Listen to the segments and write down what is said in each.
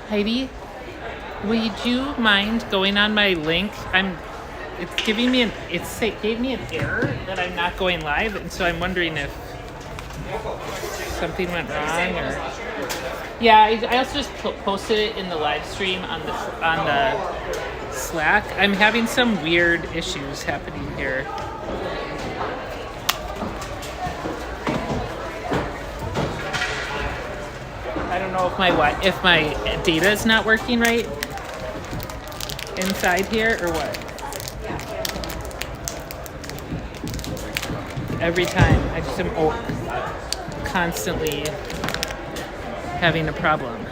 Heidi, would you mind going on my link? It's giving me gave me an error that I'm not going live, and so I'm wondering if something went wrong or. Yeah, I also just posted it in the live stream on the Slack. I'm having some weird issues happening here. I don't know if my data is not working right inside here or what. Every time I just am constantly having a problem.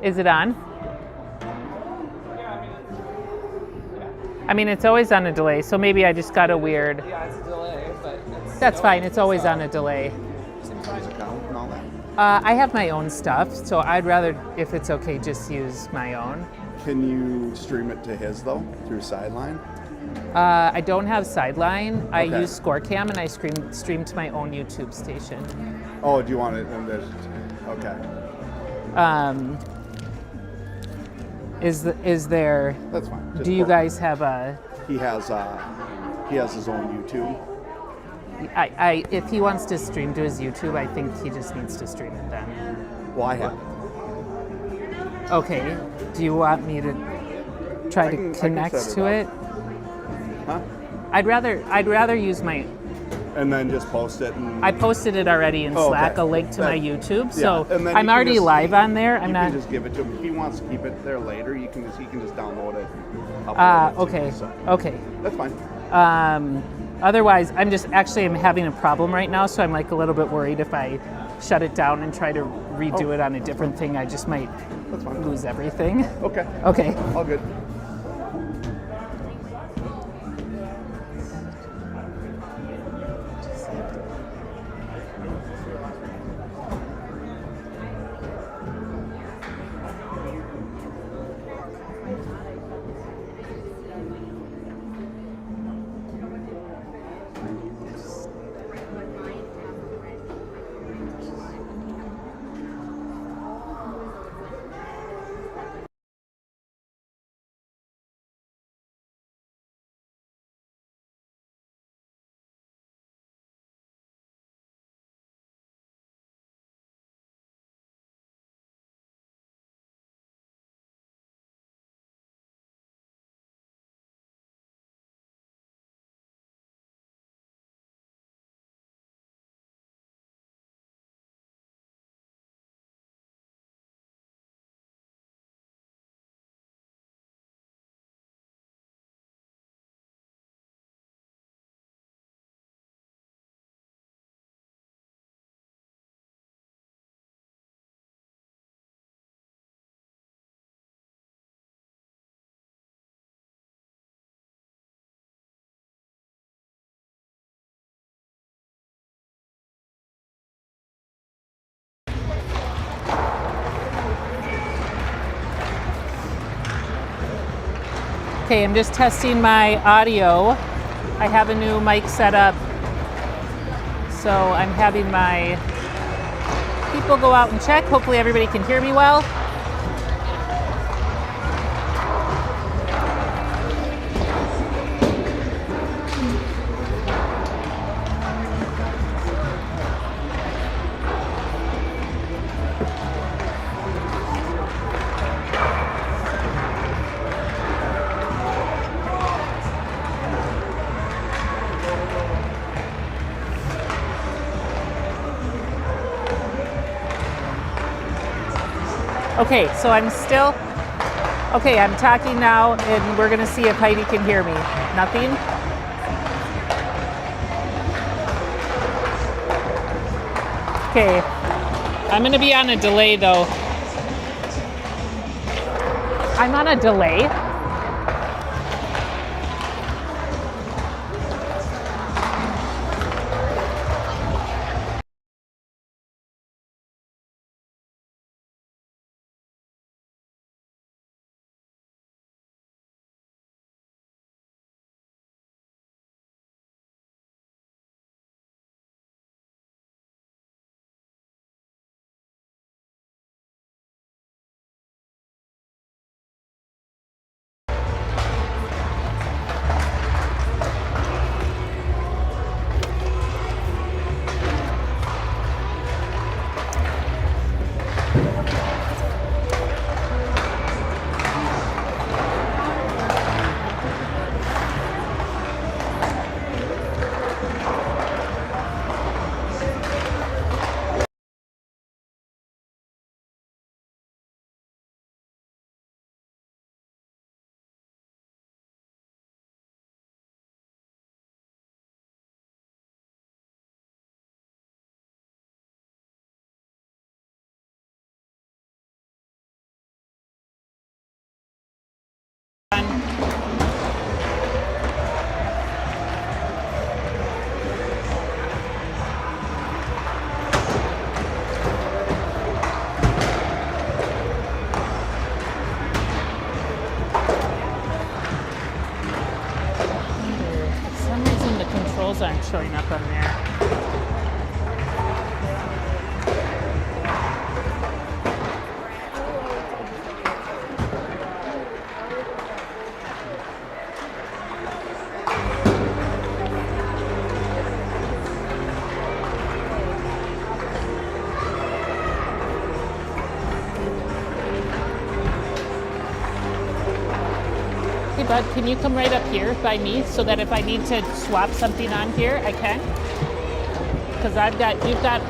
Is it on? I mean, it's always on a delay, so maybe I just got a weird... Yeah, it's a delay, but That's fine, it's always on a delay. I have my own stuff, so I'd rather, if it's okay, just use my own. Can you stream it to his, though, through Sideline? I don't have Sideline. I Okay. use ScoreCam, and I stream to my own YouTube station. Oh, do you want it in there? Okay. Is there... That's fine. Just do you put- guys have a... He has his own YouTube. If he wants to stream to his YouTube, I think he just needs to stream it then. Well, I have it. Okay. Do you want me to try to connect set it to it? Huh? I'd rather use my... And then just post it. And I posted it already in Slack, okay. a link to my YouTube, so and then I'm you can already just- live on there. I'm you not... can just give it to him. If he wants to keep it there later, he can just download it. Upload it to Okay. you, so Okay. that's fine. Otherwise, I'm having a problem right now, so I'm like a little bit worried if I shut it down and try to redo it on a different thing, I just might That's fine. lose everything. Okay. Okay. All good. Okay, I'm just testing my audio. I have a new mic set up, so I'm having my people go out and check. Hopefully everybody can hear me well. Okay, so I'm talking now, and we're gonna see if Heidi can hear me. Nothing? Okay, I'm gonna be on a delay though. I'm on a delay? For some reason the controls aren't showing up on there. Hey bud, can you come right up here by me so that if I need to swap something on here, I can? Because you've got,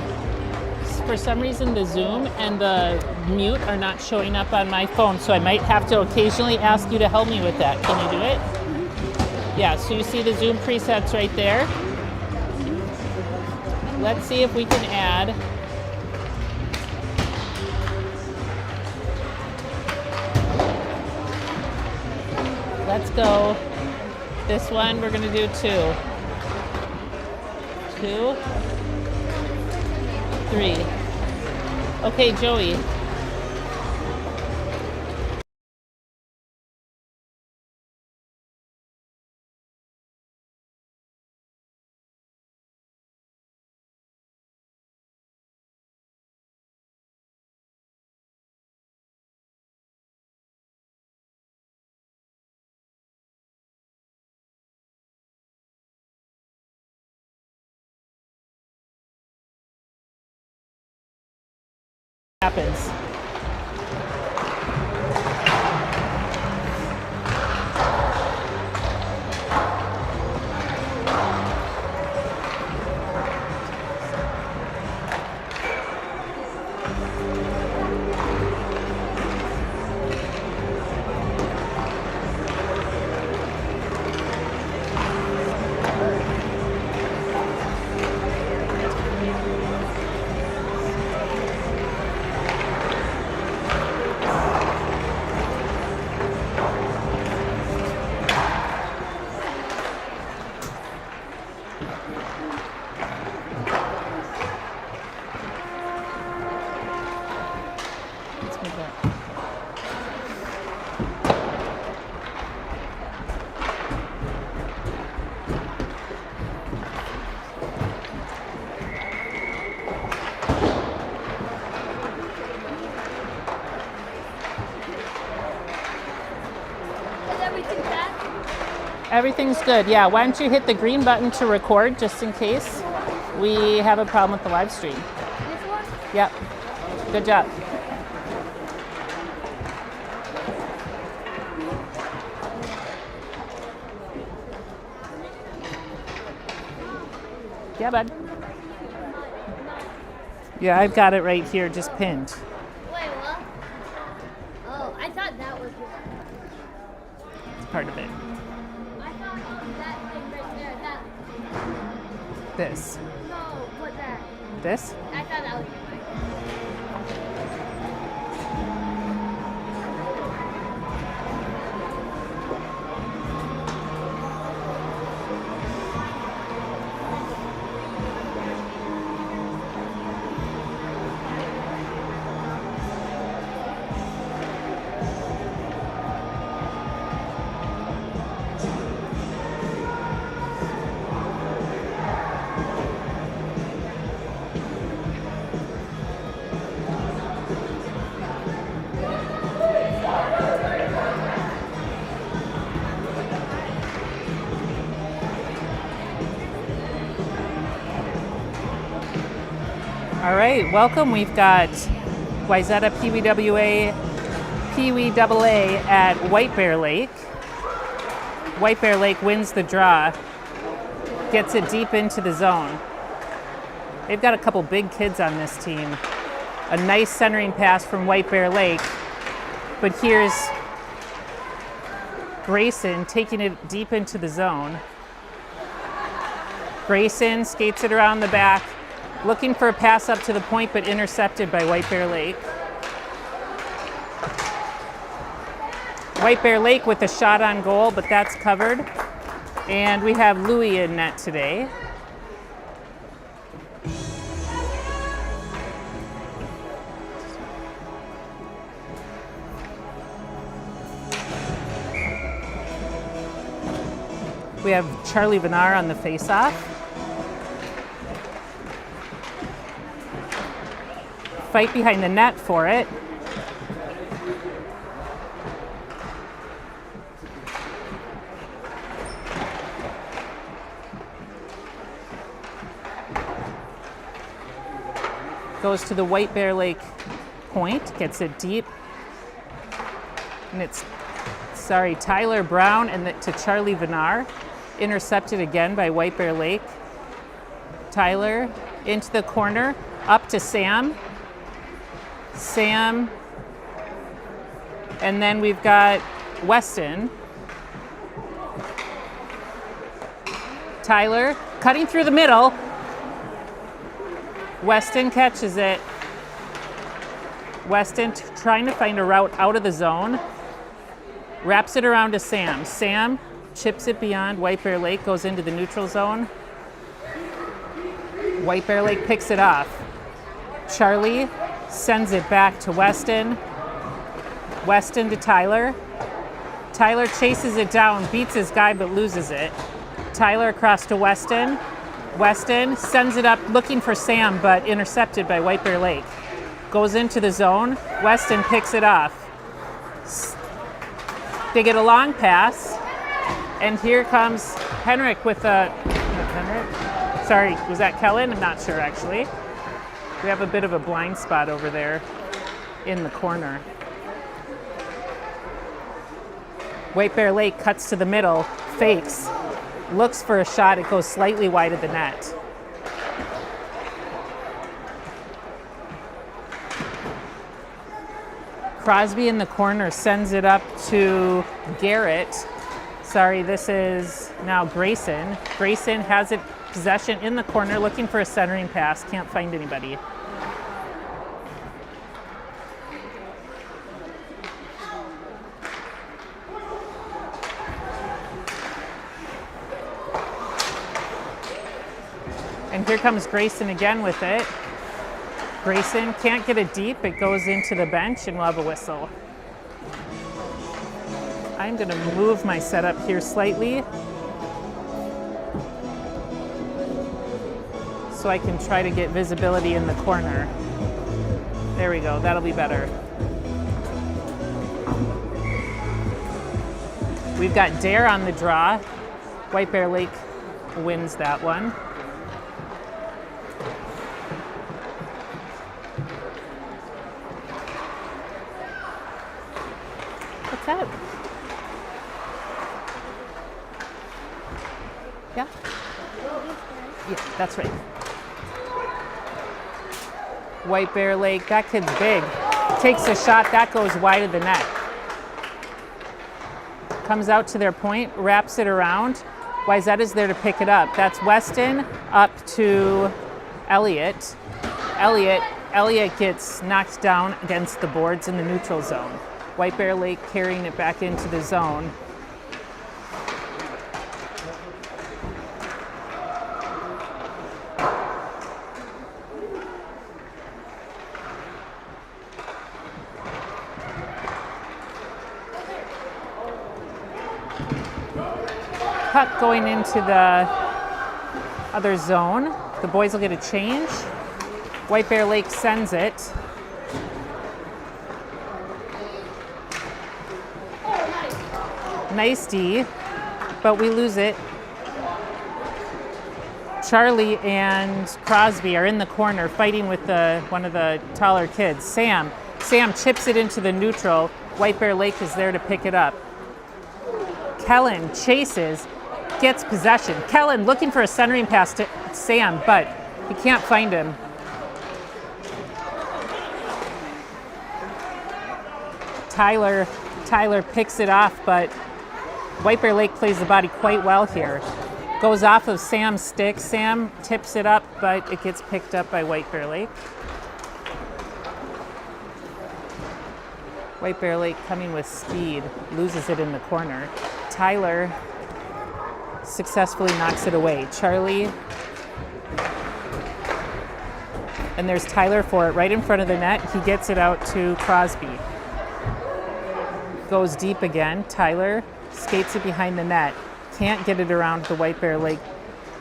for some reason the Zoom and the mute are not showing up on my phone, so I might have to occasionally ask you to help me with that. Can you do it? Yeah, so you see the Zoom presets right there. Let's see if we can add. Let's go. This one, we're gonna do 2. 2, 3. Okay, Joey. Happens. Everything's good. Yeah, why don't you hit the green button to record just in case we have a problem with the live stream. This one? Yep. Good job. Yeah, bud. Yeah, I've got it right here, just pinned. Wait, what? Oh, I thought that was It's part of it. I thought that thing right there, that. This. No, what that? This? I thought that was your mic. All right, welcome. We've got Wayzata PWAA at White Bear Lake. White Bear Lake wins the draw, gets it deep into the zone. They've got a couple big kids on this team. A nice centering pass from White Bear Lake, but here's Grayson taking it deep into the zone. Grayson skates it around the back, looking for a pass up to the point, but intercepted by White Bear Lake. White Bear Lake with a shot on goal, but that's covered. And we have Louis in net today. We have Charlie Vinar on the faceoff. Fight behind the net for it. Goes to the White Bear Lake point, gets it deep. And it's, Tyler Brown and to Charlie Vinar. Intercepted again by White Bear Lake. Tyler into the corner, up to Sam. Sam, and then we've got Weston. Tyler cutting through the middle. Weston catches it. Weston trying to find a route out of the zone. Wraps it around to Sam. Sam chips it beyond White Bear Lake, goes into the neutral zone. White Bear Lake picks it off. Charlie sends it back to Weston. Weston to Tyler. Tyler chases it down, beats his guy, but loses it. Tyler across to Weston. Weston sends it up looking for Sam, but intercepted by White Bear Lake. Goes into the zone. Weston picks it off. They get a long pass, and here comes Henrik with a... Henrik? Sorry, was that Kellen? I'm not sure, actually. We have a bit of a blind spot over there in the corner. White Bear Lake cuts to the middle, fakes, looks for a shot. It goes slightly wide of the net. Crosby in the corner sends it up to Garrett. Sorry, this is now Grayson. Grayson has it possession in the corner, looking for a centering pass. Can't find anybody. And here comes Grayson again with it. Grayson can't get it deep. It goes into the bench, and we'll have a whistle. I'm going to move my setup here slightly so I can try to get visibility in the corner. There we go. That'll be better. We've got Dare on the draw. White Bear Lake wins that one. What's that? Yeah? Yeah, that's right. White Bear Lake, that kid's big. Takes a shot, that goes wide of the net. Comes out to their point, wraps it around. Wayzata's there to pick it up. That's Weston up to Elliott. Elliott gets knocked down against the boards in the neutral zone. White Bear Lake carrying it back into the zone. Puck going into the other zone. The boys will get a change. White Bear Lake sends it. Nice D, but we lose it. Charlie and Crosby are in the corner fighting with one of the taller kids. Sam chips it into the neutral. White Bear Lake is there to pick it up. Kellen chases, gets possession. Kellen looking for a centering pass to Sam, but he can't find him. Tyler picks it off, but White Bear Lake plays the body quite well here. Goes off of Sam's stick. Sam tips it up, but it gets picked up by White Bear Lake. White Bear Lake coming with speed, loses it in the corner. Tyler successfully knocks it away. Charlie, and there's Tyler for it right in front of the net. He gets it out to Crosby. Goes deep again. Tyler skates it behind the net. Can't get it around the White Bear Lake.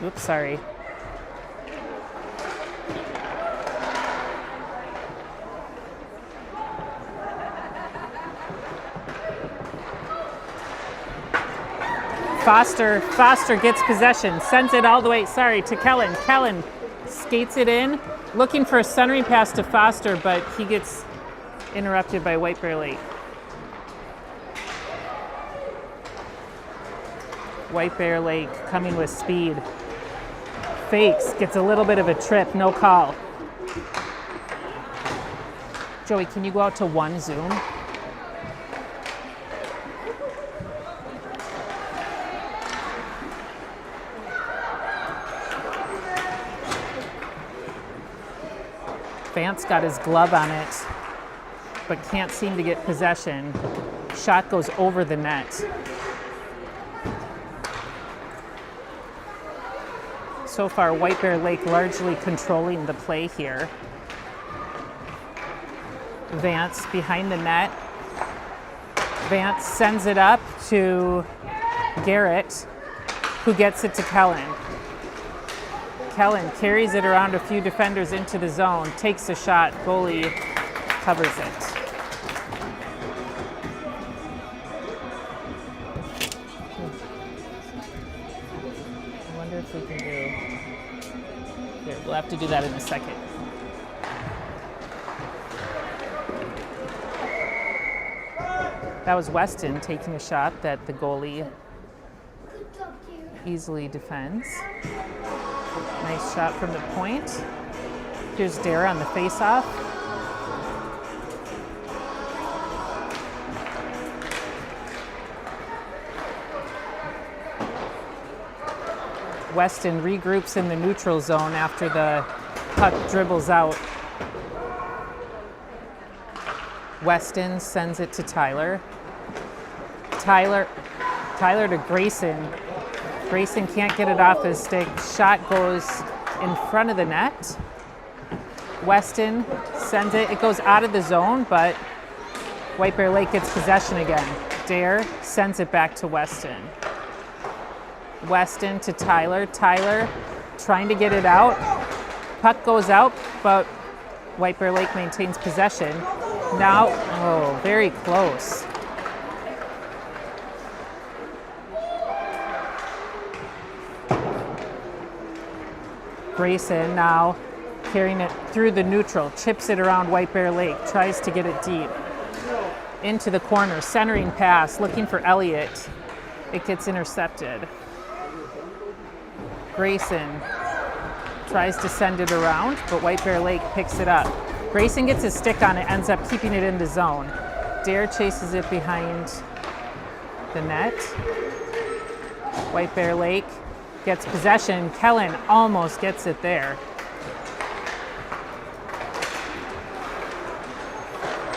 Oops, sorry. Foster gets possession, sends it all the way, to Kellen. Kellen skates it in, looking for a centering pass to Foster, but he gets interrupted by White Bear Lake. White Bear Lake coming with speed. Fakes, gets a little bit of a trip, no call. Joey, can you go out to one zoom? Vance got his glove on it, but can't seem to get possession. Shot goes over the net. So far, White Bear Lake largely controlling the play here. Vance behind the net. Vance sends it up to Garrett, who gets it to Kellen. Kellen carries it around a few defenders into the zone, takes a shot, goalie covers it. I wonder if we can do... Here, we'll have to do that in a second. That was Weston taking a shot that the goalie easily defends. Nice shot from the point. Here's Dara on the face-off. Weston regroups in the neutral zone after the puck dribbles out. Weston sends it to Tyler. Tyler to Grayson. Grayson can't get it off his stick. Shot goes in front of the net. Weston sends it. It goes out of the zone, but White Bear Lake gets possession again. Dare sends it back to Weston. Weston to Tyler. Tyler trying to get it out. Puck goes out, but White Bear Lake maintains possession. Now, oh, very close. Grayson now carrying it through the neutral, chips it around White Bear Lake, tries to get it deep. Into the corner, centering pass, looking for Elliott. It gets intercepted. Grayson tries to send it around, but White Bear Lake picks it up. Grayson gets his stick on it, ends up keeping it in the zone. Dare chases it behind the net. White Bear Lake gets possession. Kellen almost gets it there.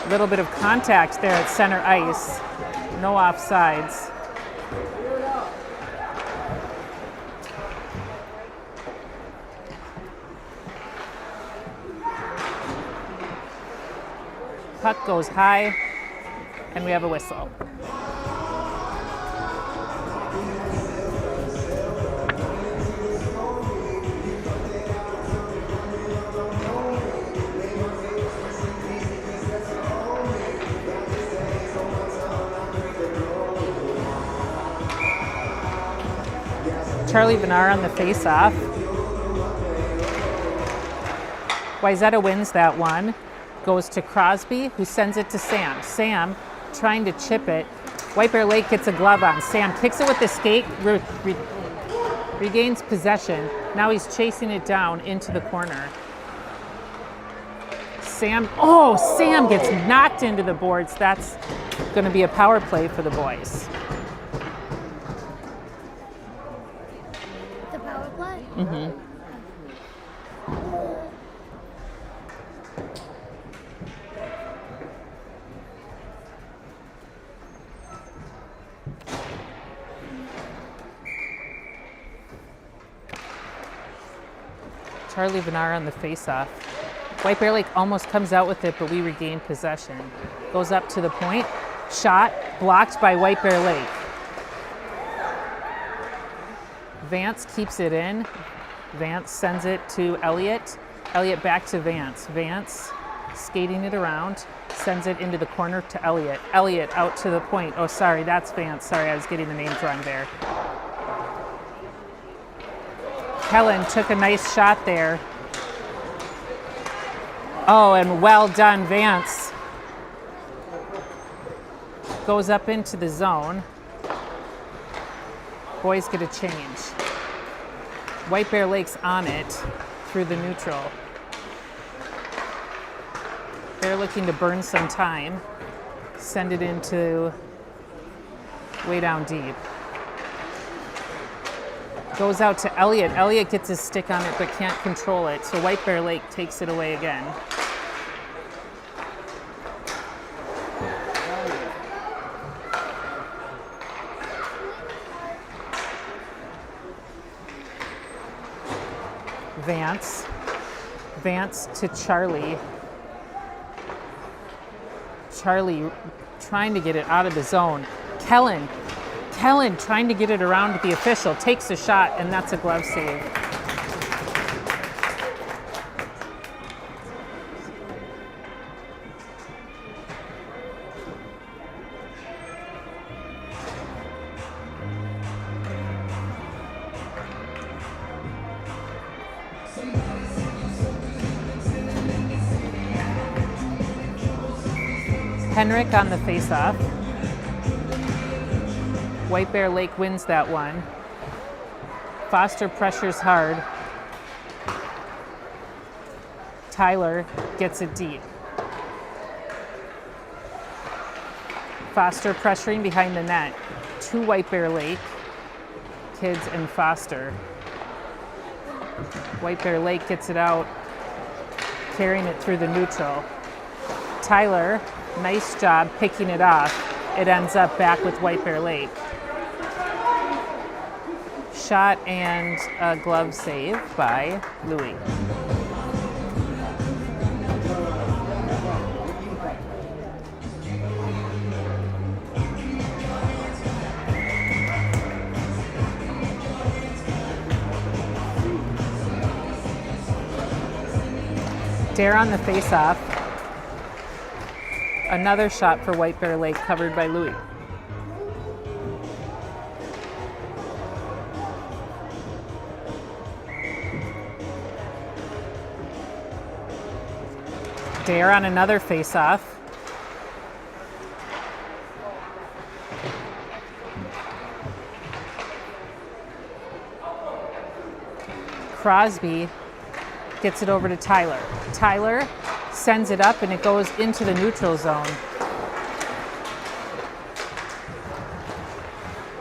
A little bit of contact there at center ice. No offsides. Puck goes high, and we have a whistle. Charlie Benar on the face-off. Wayzata wins that one. Goes to Crosby, who sends it to Sam. Sam trying to chip it. White Bear Lake gets a glove on. Sam kicks it with the skate, regains possession. Now he's chasing it down into the corner. Sam gets knocked into the boards. That's going to be a power play for the boys. The power play? Mm-hmm. Charlie Benar on the face-off. White Bear Lake almost comes out with it, but we regain possession. Goes up to the point. Shot blocked by White Bear Lake. Vance keeps it in. Vance sends it to Elliott. Elliott back to Vance. Vance skating it around. Sends it into the corner to Elliott. Elliott out to the point. Oh, sorry, that's Vance. Sorry, I was getting the names wrong there. Kellen took a nice shot there. Oh, and well done, Vance. Goes up into the zone. Boys get a change. White Bear Lake's on it through the neutral. They're looking to burn some time. Send it into way down deep. Goes out to Elliott. Elliott gets his stick on it but can't control it, so White Bear Lake takes it away again. Vance to Charlie. Charlie trying to get it out of the zone. Kellen trying to get it around the official, takes a shot, and that's a glove save. Henrik on the face-off. White Bear Lake wins that one. Foster pressures hard. Tyler gets it deep. Foster pressuring behind the net. Two White Bear Lake kids and Foster. White Bear Lake gets it out, carrying it through the neutral. Tyler, nice job picking it off. It ends up back with White Bear Lake. Shot and a glove save by Louis. Dare on the face-off. Another shot for White Bear Lake covered by Louis. Dare on another face-off. Crosby gets it over to Tyler. Tyler sends it up and it goes into the neutral zone.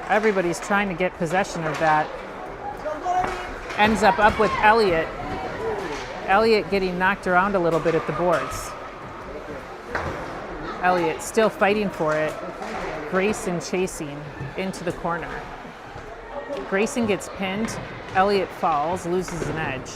Everybody's trying to get possession of that. Ends up with Elliott. Elliott getting knocked around a little bit at the boards. Elliott still fighting for it. Grayson chasing into the corner. Grayson gets pinned. Elliott falls, loses an edge.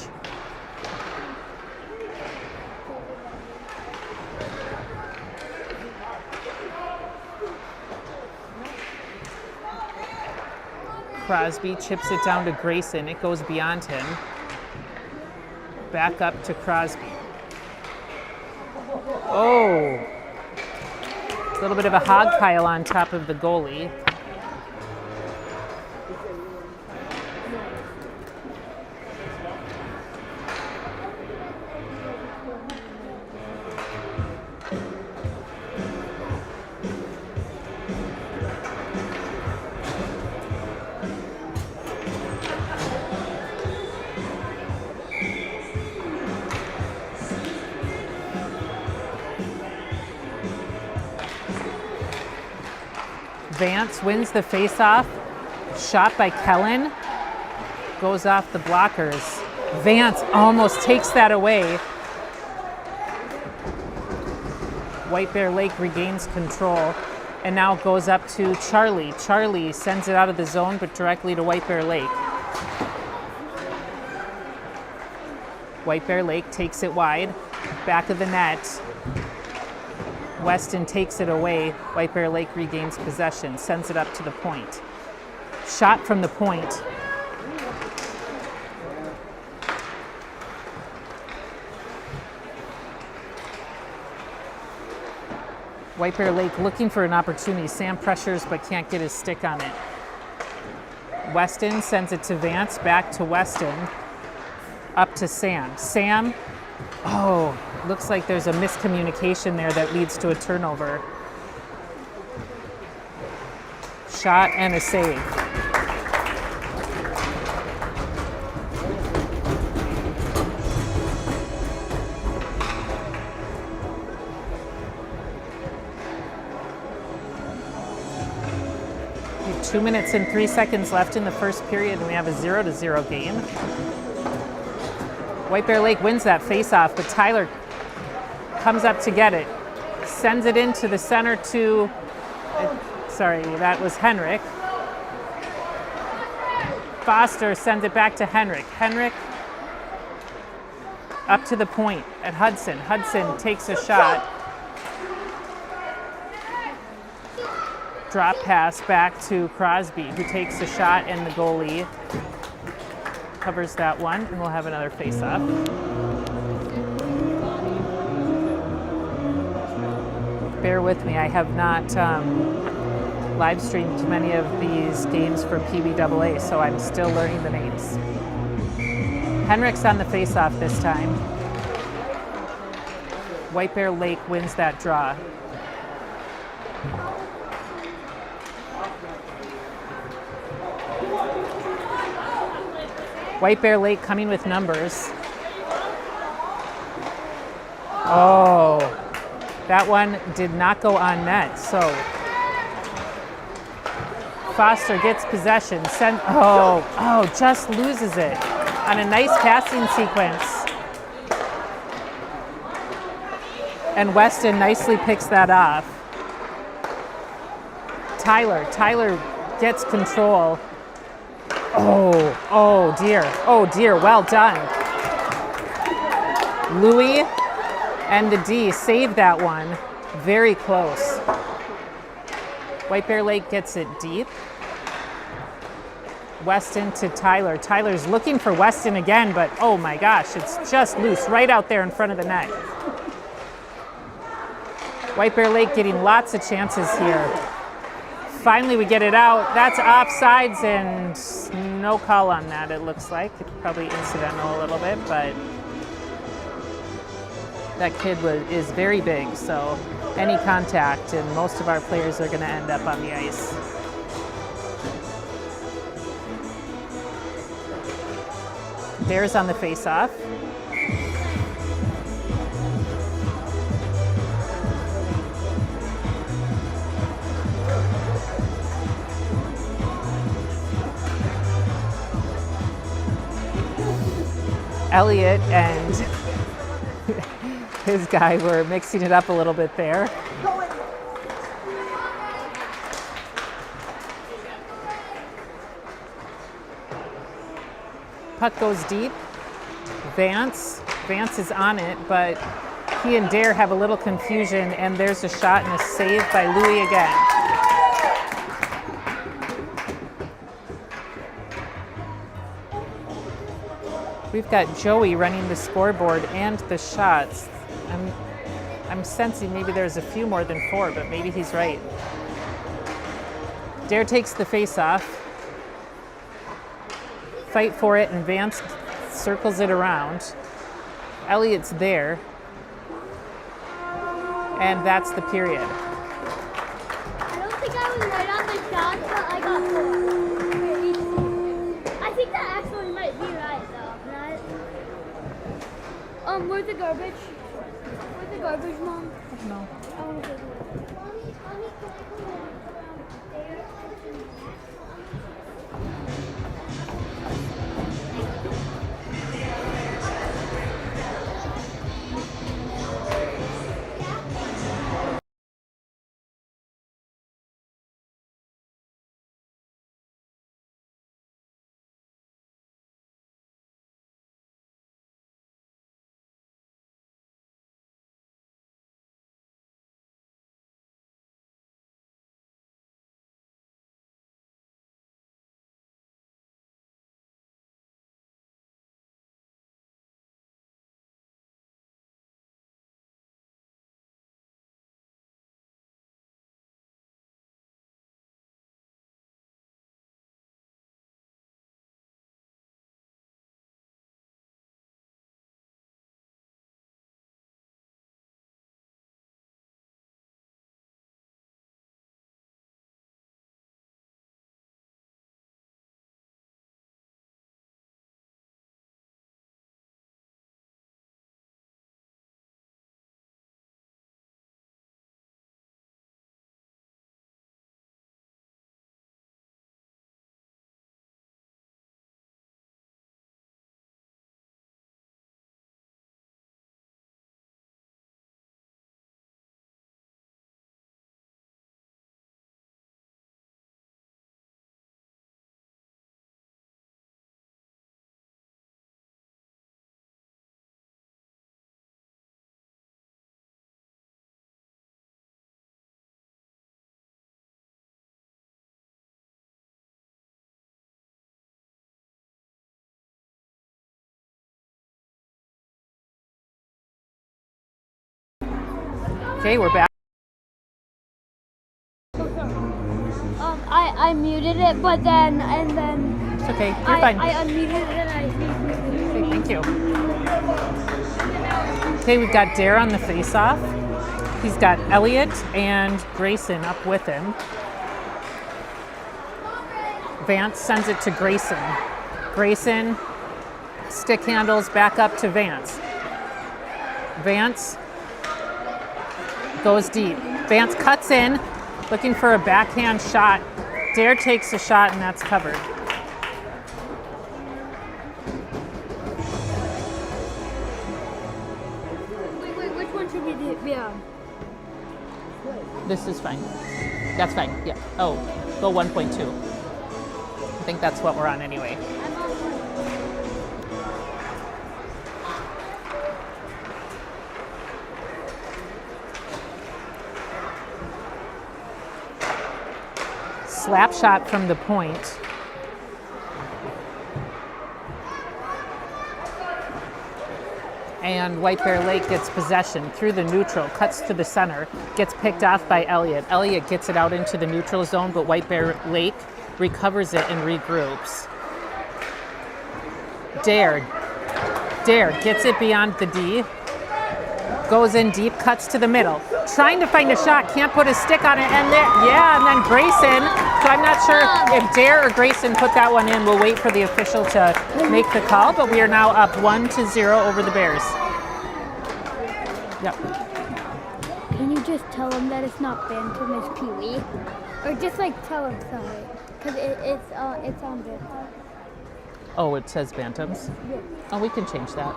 Crosby chips it down to Grayson. It goes beyond him. Back up to Crosby. Oh! A little bit of a hog pile on top of the goalie. Vance wins the faceoff. Shot by Kellen. Goes off the blockers. Vance almost takes that away. White Bear Lake regains control and now goes up to Charlie. Charlie sends it out of the zone but directly to White Bear Lake. White Bear Lake takes it wide. Back of the net. Weston takes it away. White Bear Lake regains possession, sends it up to the point. Shot from the point. White Bear Lake looking for an opportunity. Sam pressures but can't get his stick on it. Weston sends it to Vance, back to Weston, up to Sam. Sam, oh, looks like there's a miscommunication there that leads to a turnover. Shot and a save. We have 2 minutes and 3 seconds left in the first period, and we have a 0-0 game. White Bear Lake wins that faceoff, but Tyler comes up to get it. Sends it into the center to, sorry, that was Henrik. Foster sends it back to Henrik. Henrik up to the point at Hudson. Hudson takes a shot. Drop pass back to Crosby, who takes a shot, and the goalie covers that one, and we'll have another face-off. Bear with me, I have not live streamed many of these games for PWAA, so I'm still learning the names. Henrik's on the face-off this time. White Bear Lake wins that draw. White Bear Lake coming with numbers. Oh, that one did not go on net. So Foster gets possession. Just loses it on a nice passing sequence. And Weston nicely picks that off. Tyler gets control. Oh dear, well done. Louis and the D save that one. Very close. White Bear Lake gets it deep. Weston to Tyler. Tyler's looking for Weston again, but oh my gosh, it's just loose right out there in front of the net. White Bear Lake getting lots of chances here. Finally, we get it out. That's offsides and no call on that, it looks like. It's probably incidental a little bit, but that kid is very big, so any contact, and most of our players are going to end up on the ice. Bears on the face-off. Elliott and his guy were mixing it up a little bit there. Puck goes deep. Vance is on it, but he and Dare have a little confusion, and there's a shot and a save by Louis again. We've got Joey running the scoreboard and the shots. I'm sensing maybe there's a few more than 4, but maybe he's right. Dare takes the face-off. Fight for it, and Vance circles it around. Elliott's there. And that's the period. I don't think I was right on the shot, but I got 4. I think that actually might be right, though, right? Where's the garbage? Where's the garbage, Mom? No. I want to go. Mommy, can I go around there? Okay, we're back. I muted it, but then, It's okay, you're fine. I unmuted it and I Okay, thank you. Okay, we've got Dare on the face-off. He's got Elliott and Grayson up with him. Vance sends it to Grayson. Grayson stick handles back up to Vance. Vance goes deep. Vance cuts in, looking for a backhand shot. Dare takes a shot, and that's covered. Wait, which one should we be on? This is fine. That's fine, yeah. Oh, go 1.2. I think that's what we're on anyway. Slap shot from the point. And White Bear Lake gets possession through the neutral, cuts to the center, gets picked off by Elliott. Elliott gets it out into the neutral zone, but White Bear Lake recovers it and regroups. Dare gets it beyond the D, goes in deep, cuts to the middle, trying to find a shot, can't put a stick on it, and then Grayson. So I'm not sure if Dare or Grayson put that one in. We'll wait for the official to make the call, but we are now up 1-0 over the Bears. Yep. Can you just tell them that it's not Bantam, it's Pee-wee? Or just like tell them sorry, because it's on this. Oh, it says Bantams? Yeah. Oh, we can change that.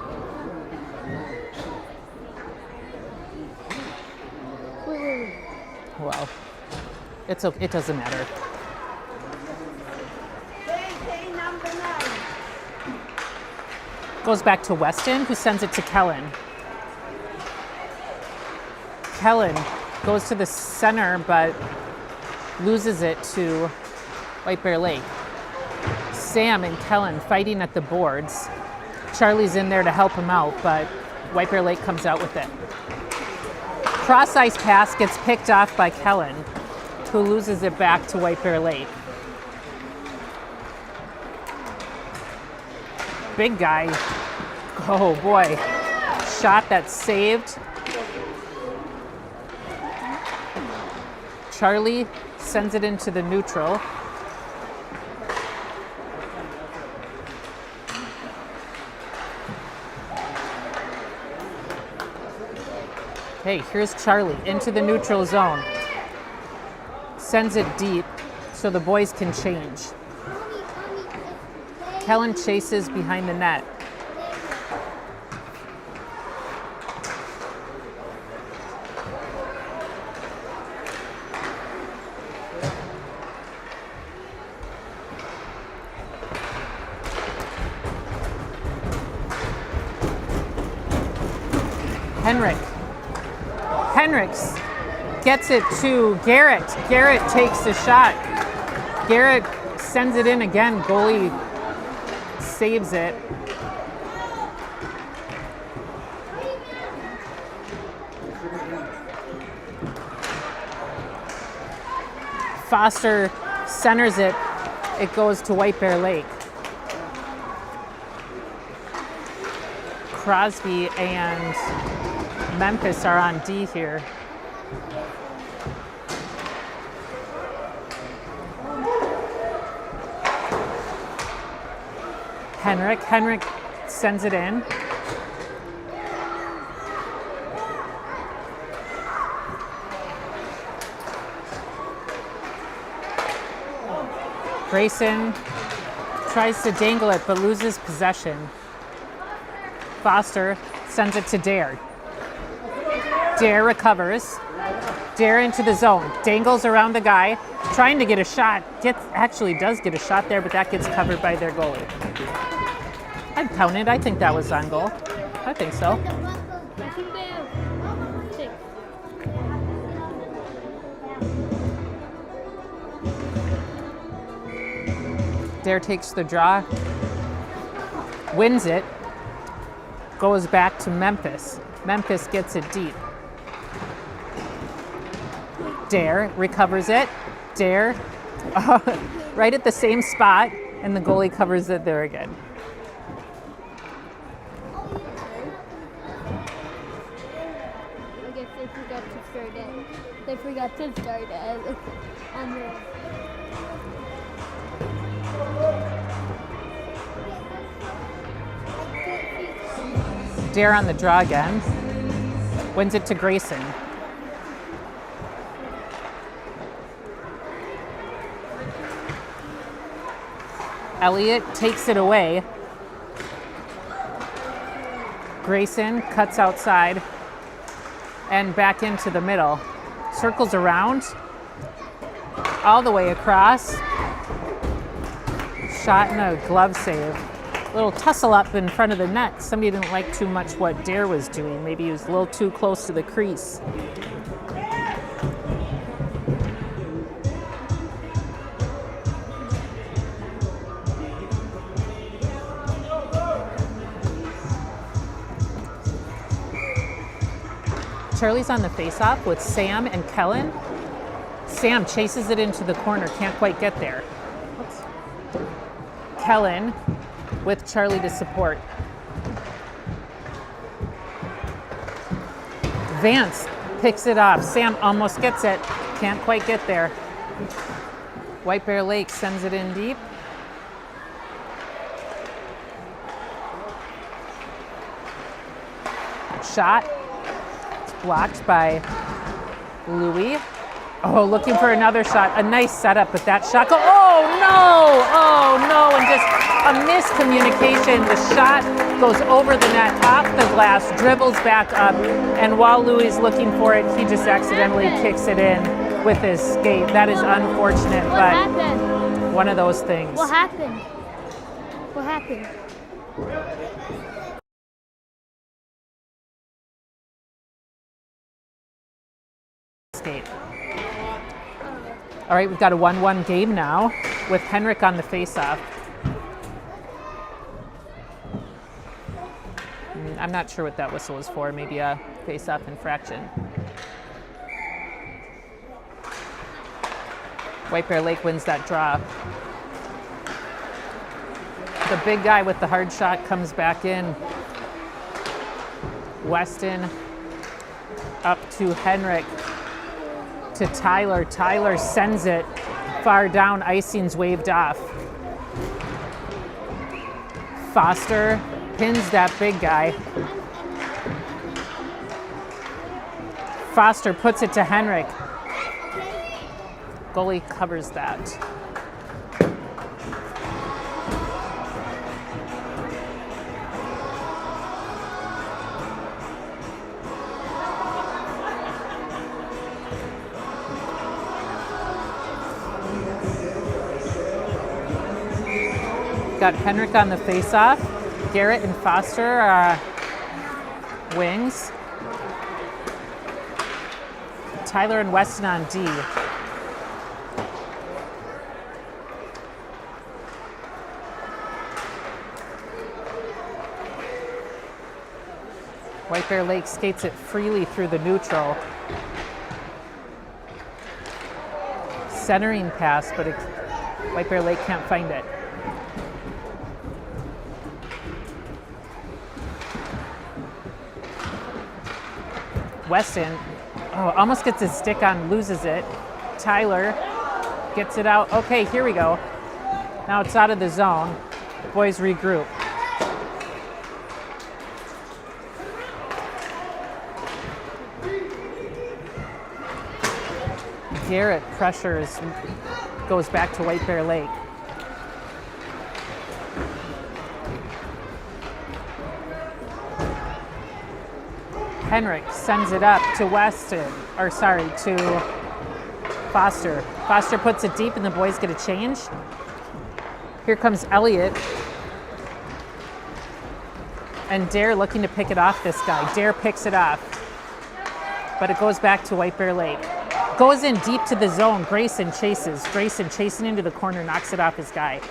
Wait. Well, it's okay. It doesn't matter. Goes back to Weston, who sends it to Kellen. Kellen goes to the center, but loses it to White Bear Lake. Sam and Kellen fighting at the boards. Charlie's in there to help him out, but White Bear Lake comes out with it. Cross ice pass gets picked off by Kellen, who loses it back to White Bear Lake. Big guy. Oh boy. Shot that's saved. Charlie sends it into the neutral. Hey, here's Charlie into the neutral zone. Sends it deep so the boys can change. Kellen chases behind the net. Henricks gets it to Garrett. Garrett takes the shot. Garrett sends it in again. Goalie saves it. Foster centers it. It goes to White Bear Lake. Crosby and Memphis are on D here. Henrik sends it in. Grayson tries to dangle it but loses possession. Foster sends it to Dare. Dare recovers. Dare into the zone. Dangles around the guy, trying to get a shot. Actually does get a shot there, but that gets covered by their goalie. I've counted. I think that was on goal. I think so. I think they have 6. Dare takes the draw. Wins it. Goes back to Memphis. Memphis gets it deep. Dare recovers it. Dare right at the same spot, and the goalie covers it there again. I guess they forgot to start it. They forgot to start it on the. Dare on the draw again. Wins it to Grayson. Elliott takes it away. Grayson cuts outside and back into the middle. Circles around, all the way across. Shot and a glove save. Little tussle up in front of the net. Somebody didn't like too much what Dare was doing. Maybe he was a little too close to the crease. Charlie's on the face-off with Sam and Kellen. Sam chases it into the corner, can't quite get there. Kellen with Charlie to support. Vance picks it off. Sam almost gets it, can't quite get there. White Bear Lake sends it in deep. Shot. It's blocked by Louis. Oh, looking for another shot. A nice setup, but that shot oh no, and just a miscommunication. The shot goes over the net, off the glass, dribbles back up, and while Louis is looking for it, he just accidentally kicks it in with his skate. That is unfortunate, but happened? one of those things. What happened? What happened? All right, we've got a 1-1 game now with Henrik on the face-off. I'm not sure what that whistle is for. Maybe a face-off infraction. White Bear Lake wins that draw. The big guy with the hard shot comes back in. Weston up to Henrik to Tyler. Tyler sends it far down. Icing's waved off. Foster pins that big guy. Foster puts it to Henrik. Goalie covers that. Got Henrik on the face-off. Garrett and Foster wings. Tyler and Weston on D. White Bear Lake skates it freely through the neutral. Centering pass, but White Bear Lake can't find it. Weston, almost gets his stick on, loses it. Tyler gets it out. Okay, here we go. Now it's out of the zone. Boys regroup. Garrett pressures, goes back to White Bear Lake. Henrik sends it up to to Foster. Foster puts it deep and the boys get a change. Here comes Elliott. And Dare looking to pick it off this guy. Dare picks it off. But it goes back to White Bear Lake. Goes in deep to the zone. Grayson chases. Grayson chasing into the corner, knocks it off his guy.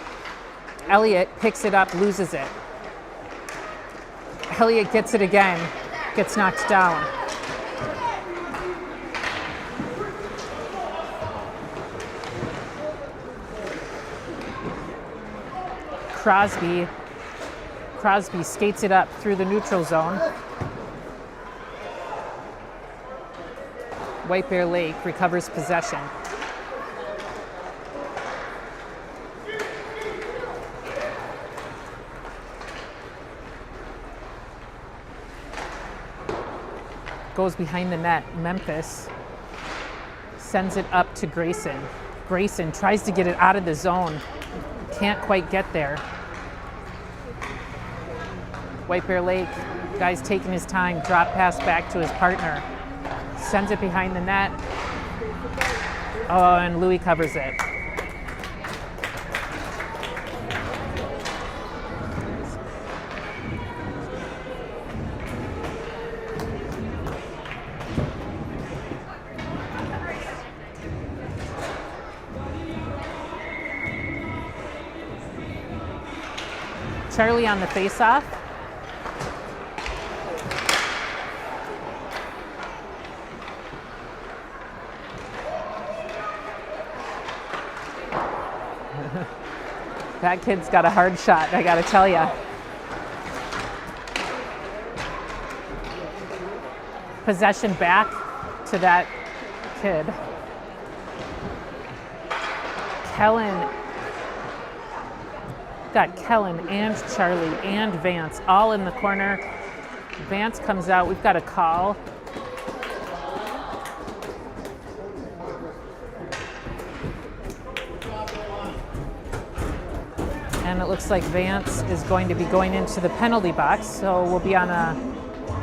Elliott picks it up, loses it. Elliott gets it again. Gets knocked down. Crosby skates it up through the neutral zone. White Bear Lake recovers possession. Goes behind the net. Memphis sends it up to Grayson. Grayson tries to get it out of the zone. Can't quite get there. White Bear Lake, guy's taking his time. Drop pass back to his partner. Sends it behind the net. Oh, and Louis covers it. Charlie on the face-off. That kid's got a hard shot, I gotta tell ya. Possession back to that kid. Got Kellen and Charlie and Vance all in the corner. Vance comes out, we've got a call. And it looks like Vance is going to be going into the penalty box, so we'll be on a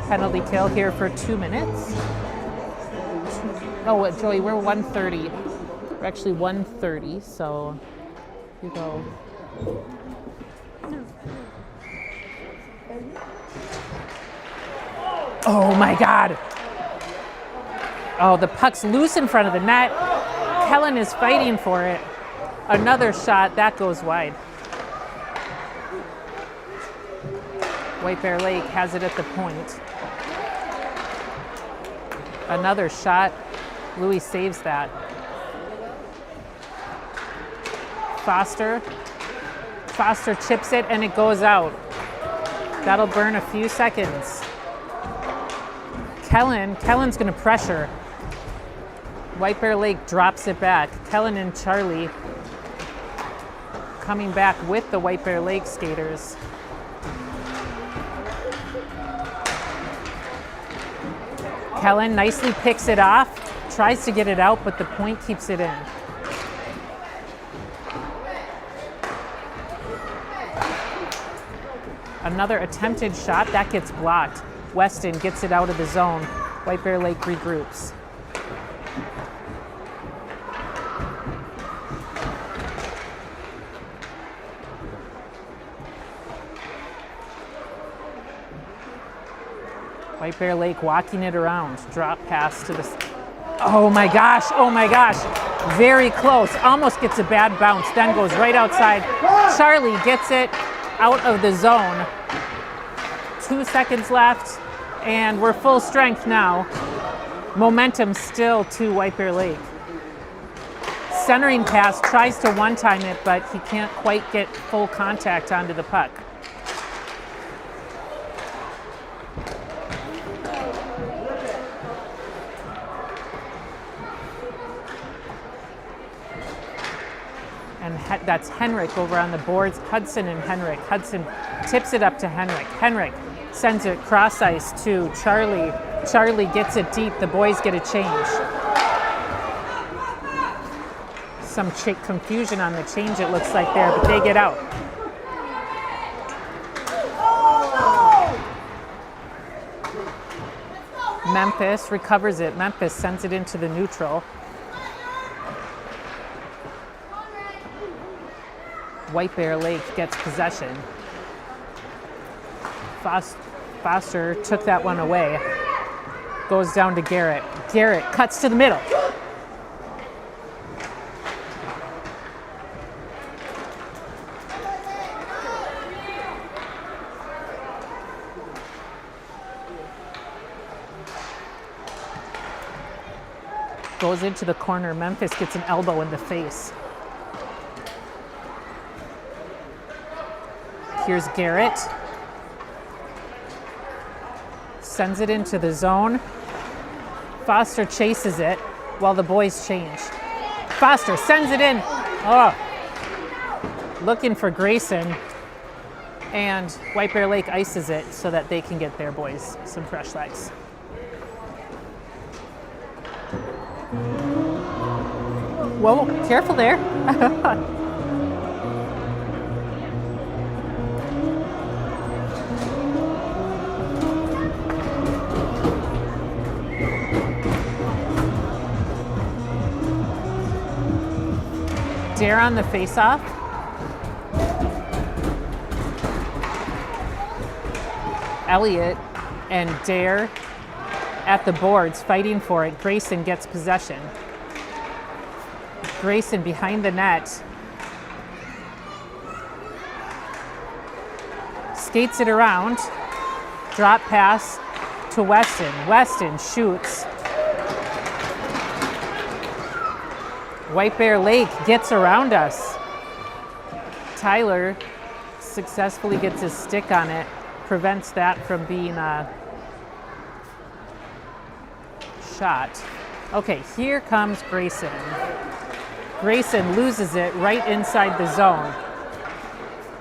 penalty kill here for 2 minutes. Oh, Joey, we're 1:30. We're actually 1:30, so you go. Oh my God. Oh, the puck's loose in front of the net. Kellen is fighting for it. Another shot, that goes wide. White Bear Lake has it at the point. Another shot. Louis saves that. Foster chips it and it goes out. That'll burn a few seconds. Kellen's gonna pressure. White Bear Lake drops it back. Kellen and Charlie coming back with the White Bear Lake skaters. Kellen nicely picks it off, tries to get it out, but the point keeps it in. Another attempted shot, that gets blocked. Weston gets it out of the zone. White Bear Lake regroups. White Bear Lake walking it around. Drop pass to the... Oh my gosh, oh my gosh. Very close, almost gets a bad bounce, then goes right outside. Charlie gets it out of the zone. 2 seconds left, and we're full strength now. Momentum still to White Bear Lake. Centering pass, tries to one-time it, but he can't quite get full contact onto the puck. And that's Henrik over on the boards. Hudson and Henrik. Hudson tips it up to Henrik. Henrik sends it cross ice to Charlie. Charlie gets it deep. The boys get a change. Some confusion on the change it looks like there, but they get out. Memphis recovers it. Memphis sends it into the neutral. White Bear Lake gets possession. Foster took that one away. Goes down to Garrett. Garrett cuts to the middle. Goes into the corner. Memphis gets an elbow in the face. Here's Garrett. Sends it into the zone. Foster chases it while the boys change. Foster sends it in. Oh, looking for Grayson. And White Bear Lake ices it so that they can get their boys some fresh legs. Whoa, careful there. Dare on the face-off. Elliott and Dare at the boards fighting for it. Grayson gets possession. Grayson behind the net. Skates it around. Drop pass to Weston. Weston shoots. White Bear Lake gets around us. Tyler successfully gets his stick on it, prevents that from being a shot. Okay, here comes Grayson. Grayson loses it right inside the zone.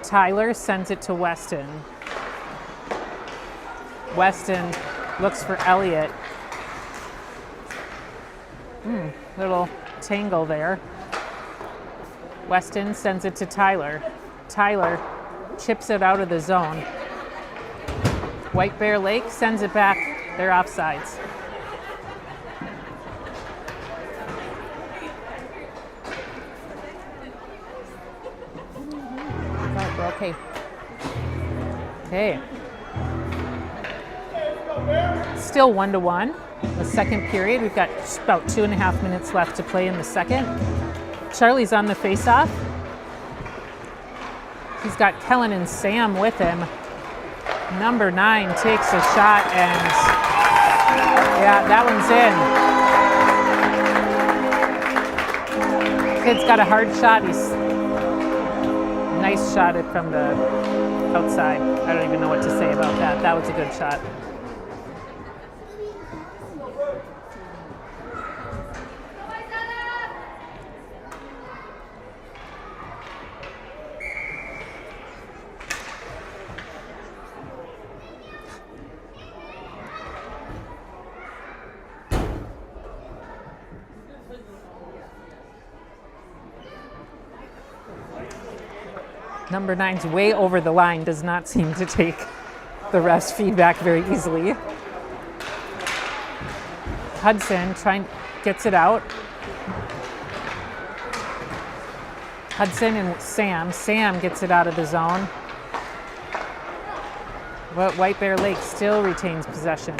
Tyler sends it to Weston. Weston looks for Elliott. Little tangle there. Weston sends it to Tyler. Tyler chips it out of the zone. White Bear Lake sends it back. They're offsides. Okay. Okay. Still 1-1. the second period. We've got about 2.5 minutes left to play in the second. Charlie's on the face-off. He's got Kellen and Sam with him. Number 9 takes a shot, and yeah, that one's in. Kid's got a hard shot. He's nice shot it from the outside. I don't even know what to say about that. That was a good shot. Number 9's way over the line, does not seem to take the ref's feedback very easily. Hudson gets it out. Hudson and Sam. Sam gets it out of the zone. But White Bear Lake still retains possession.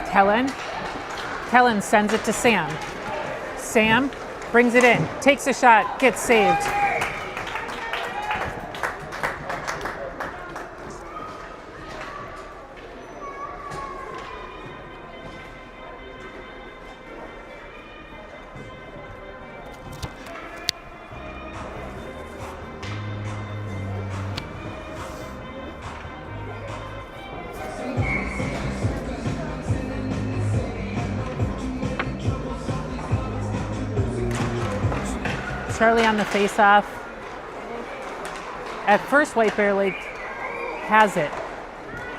Kellen sends it to Sam. Sam brings it in, takes a shot, gets saved. Charlie on the face-off. At first, White Bear Lake has it,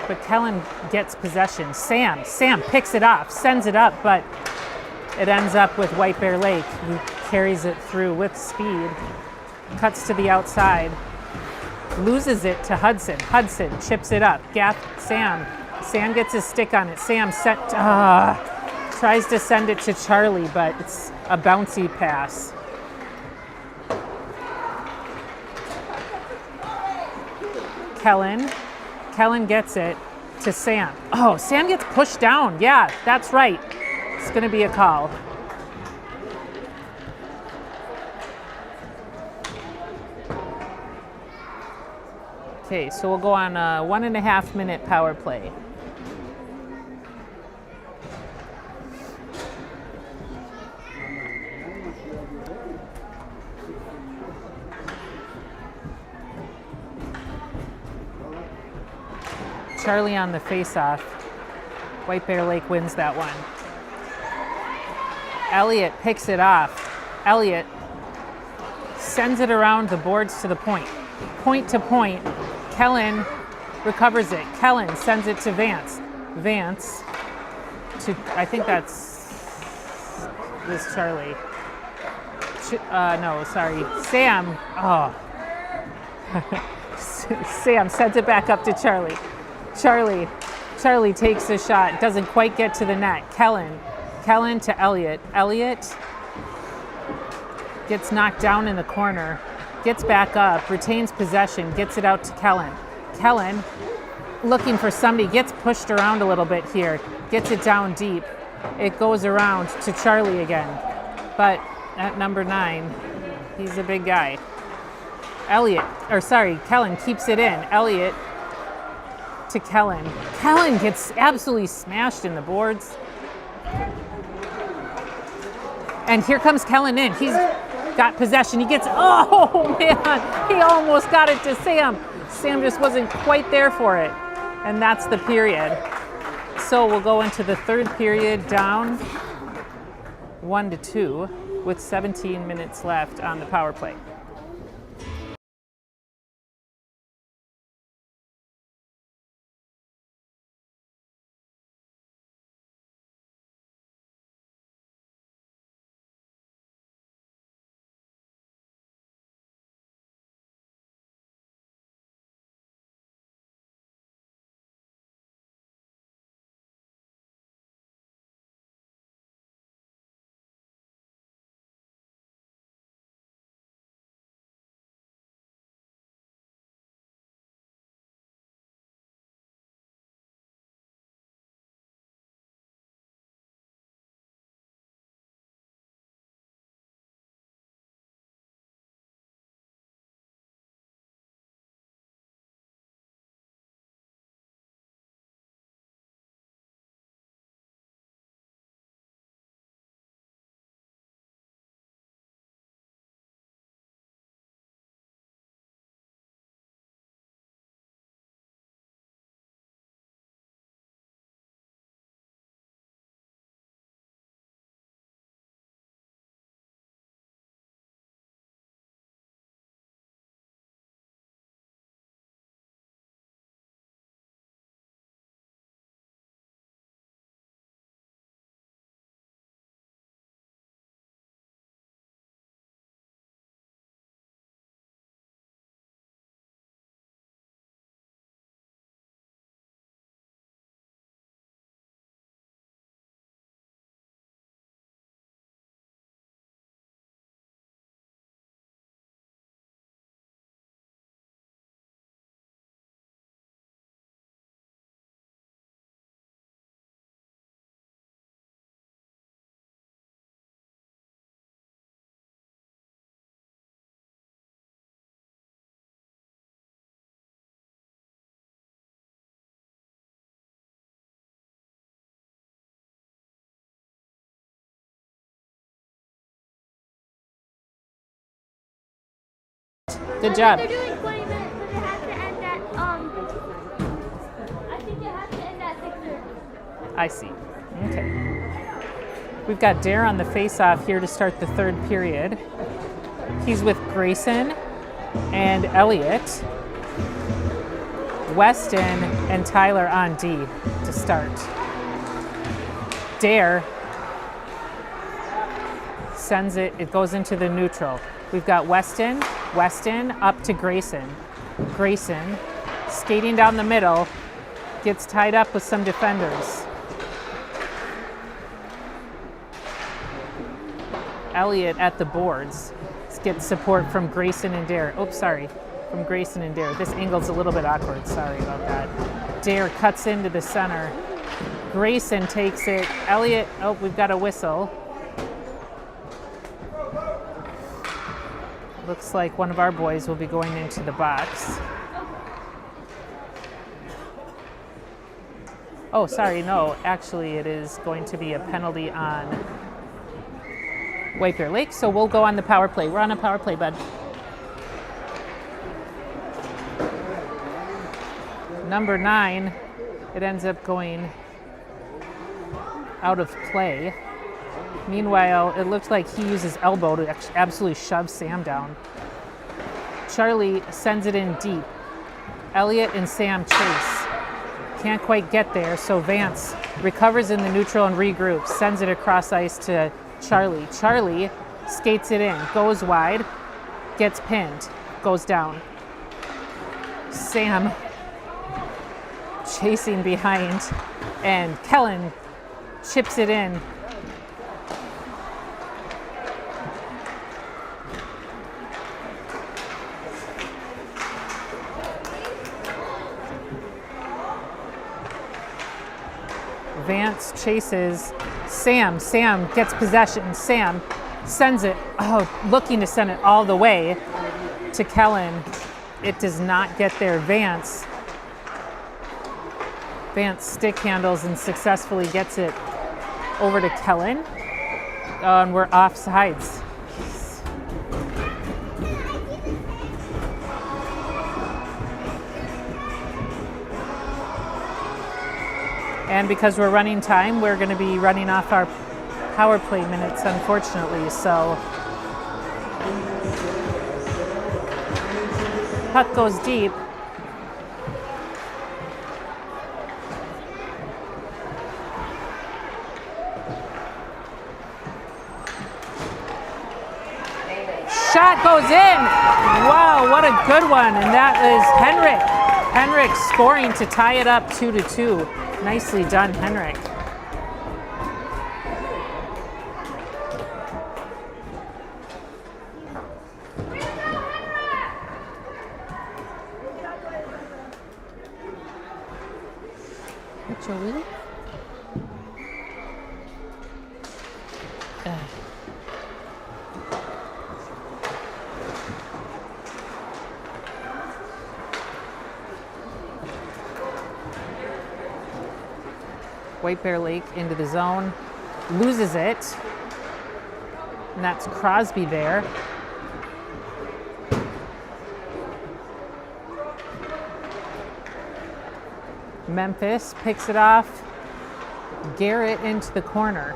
but Kellen gets possession. Sam picks it off, sends it up, but it ends up with White Bear Lake, who carries it through with speed, cuts to the outside, loses it to Hudson. Hudson chips it up. Sam gets his stick on it. Sam tries to send it to Charlie, but it's a bouncy pass. Kellen gets it to Sam. Oh, Sam gets pushed down. Yeah, that's right. It's going to be a call. Okay, so we'll go on a 1.5 minute power play. Charlie on the face-off. White Bear Lake wins that one. Elliott picks it off. Elliott sends it around the boards to the point. Point to point. Kellen recovers it. Kellen sends it to Vance. Vance to, I think that's this Charlie. No, sorry. Sam. Oh. Sam sends it back up to Charlie. Charlie takes a shot, doesn't quite get to the net. Kellen to Elliott. Elliott gets knocked down in the corner, gets back up, retains possession, gets it out to Kellen. Kellen, looking for somebody, gets pushed around a little bit here, gets it down deep. It goes around to Charlie again. But at number 9, he's a big guy. Kellen keeps it in. Elliott to Kellen. Kellen gets absolutely smashed in the boards. And here comes Kellen in. He's got possession. He gets, oh man, he almost got it to Sam. Sam just wasn't quite there for it. And that's the period. So we'll go into the third period down 1-2 with 17 minutes left on the power play. Good job. They're doing 20 minutes, but it has to end at I think it has to end at 6:30. I see. Okay. We've got Dare on the face-off here to start the third period. He's with Grayson and Elliot. Weston and Tyler on D to start. Dare sends it, it goes into the neutral. We've got Weston up to Grayson. Grayson skating down the middle, gets tied up with some defenders. Elliot at the boards gets support from Grayson and Dare. Oops, sorry, from Grayson and Dare. This angle's a little bit awkward, sorry about that. Dare cuts into the center. Grayson takes it. Elliot, oh, we've got a whistle. Looks like one of our boys will be going into the box. Oh, sorry, no, actually it is going to be a penalty on White Bear Lake, so we'll go on the power play. We're on a power play, bud. Number 9, it ends up going out of play. Meanwhile, it looks like he uses elbow to absolutely shove Sam down. Charlie sends it in deep. Elliot and Sam chase. Can't quite get there, so Vance recovers in the neutral and regroups, sends it across ice to Charlie. Charlie skates it in, goes wide, gets pinned, goes down. Sam chasing behind, and Kellen chips it in. Vance chases Sam. Sam gets possession. Sam sends it, looking to send it all the way to Kellen. It does not get there. Vance stick handles and successfully gets it over to Kellen. And we're offsides. And because we're running time, we're going to be running off our power play minutes, unfortunately. So puck goes deep. Shot goes in. Wow, what a good one. And that is Henrik. Henrik scoring to tie it up 2-2. Nicely done, Henrik. What's your wheel? White Bear Lake into the zone, loses it, and that's Crosby there. Memphis picks it off, Garrett into the corner.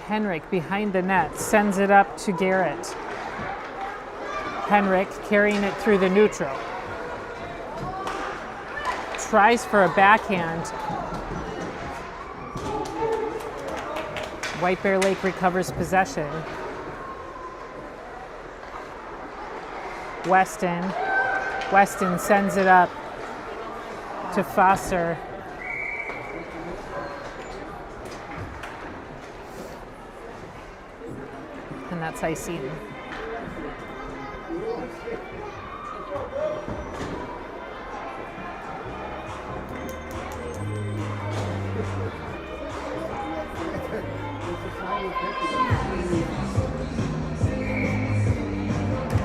Henrik behind the net, sends it up to Garrett. Henrik carrying it through the neutral. Tries for a backhand. White Bear Lake recovers possession. Weston sends it up to Foster. And that's icing.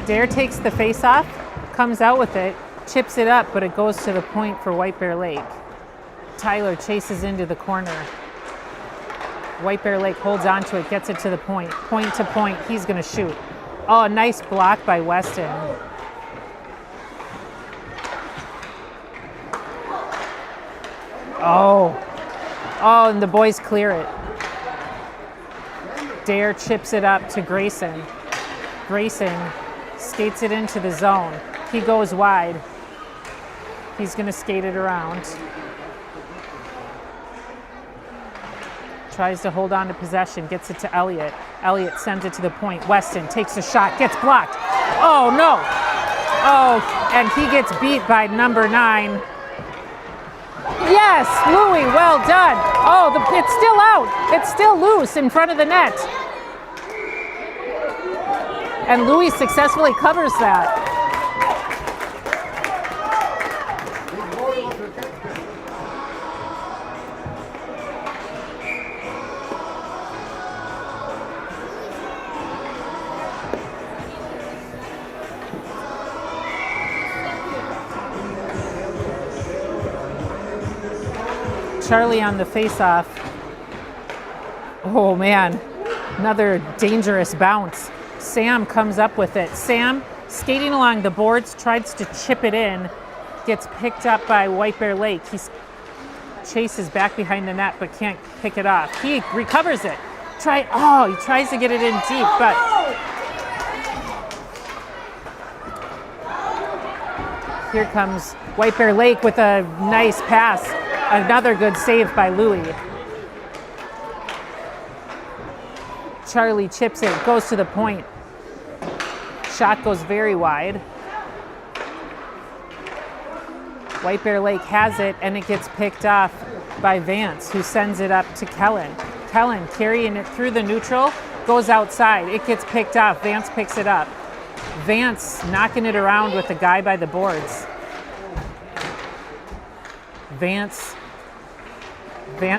Dare takes the face-off, comes out with it, chips it up, but it goes to the point for White Bear Lake. Tyler chases into the corner. White Bear Lake holds on to it, gets it to the point. Point to point, he's gonna shoot. Oh, nice block by Weston. Oh, and the boys clear it. Dare chips it up to Grayson. Grayson skates it into the zone. He goes wide. He's gonna skate it around. Tries to hold on to possession, gets it to Elliott. Elliott sends it to the point. Weston takes a shot, gets blocked. Oh no! Oh, and he gets beat by number 9. Yes, Louis, well done. Oh, it's still out. It's still loose in front of the net. And Louis successfully covers that. Charlie on the face-off. Oh man, another dangerous bounce. Sam comes up with it. Sam, skating along the boards, tries to chip it in, gets picked up by White Bear Lake. He chases back behind the net but can't pick it off. He recovers it. He tries to get it in deep, but here comes White Bear Lake with a nice pass. Another good save by Louis. Charlie chips it, goes to the point. Shot goes very wide. White Bear Lake has it, and it gets picked off by Vance, who sends it up to Kellen. Kellen carrying it through the neutral, goes outside. It gets picked off. Vance picks it up. Vance knocking it around with the guy by the boards. Vance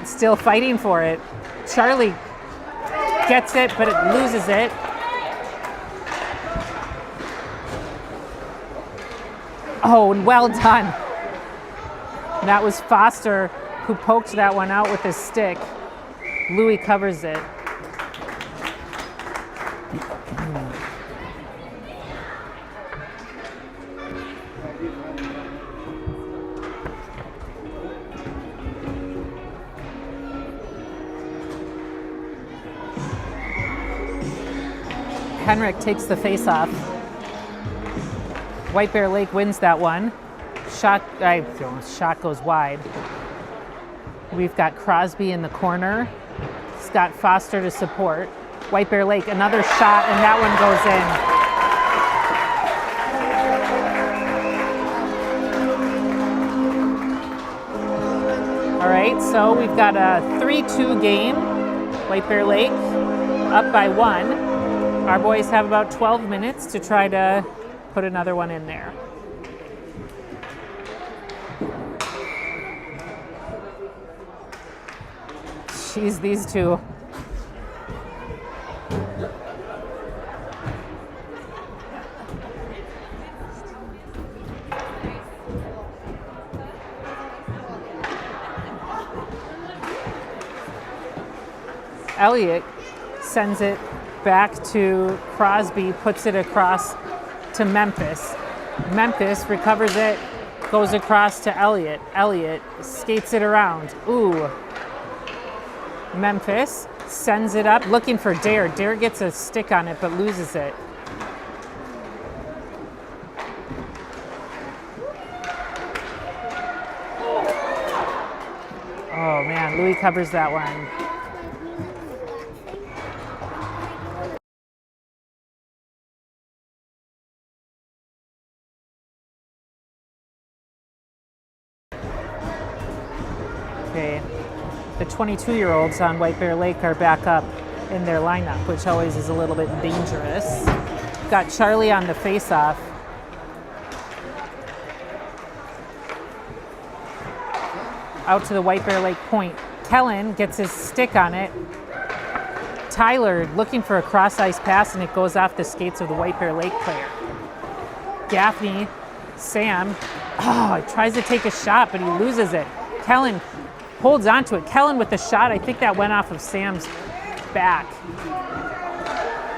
still fighting for it. Charlie gets it, but it loses it. Oh, and well done. That was Foster who poked that one out with his stick. Louis covers it. Henrik takes the face-off. White Bear Lake wins that one. Shot goes wide. We've got Crosby in the corner. Scott Foster to support. White Bear Lake, another shot, and that one goes in. All right, so we've got a 3-2 game. White Bear Lake up by 1. Our boys have about 12 minutes to try to put another one in there. Jeez, these two. Elliott sends it back to Crosby, puts it across to Memphis. Memphis recovers it, goes across to Elliott. Elliott skates it around. Ooh. Memphis sends it up, looking for Dare. Dare gets a stick on it, but loses it. Oh man, Louis covers that one. Okay, the 22-year-olds on White Bear Lake are back up in their lineup, which always is a little bit dangerous. Got Charlie on the face-off. Out to the White Bear Lake point. Kellen gets his stick on it. Tyler looking for a cross-ice pass, and it goes off the skates of the White Bear Lake player. Gaffney, Sam, tries to take a shot, but he loses it. Kellen holds onto it. Kellen with the shot. I think that went off of Sam's back.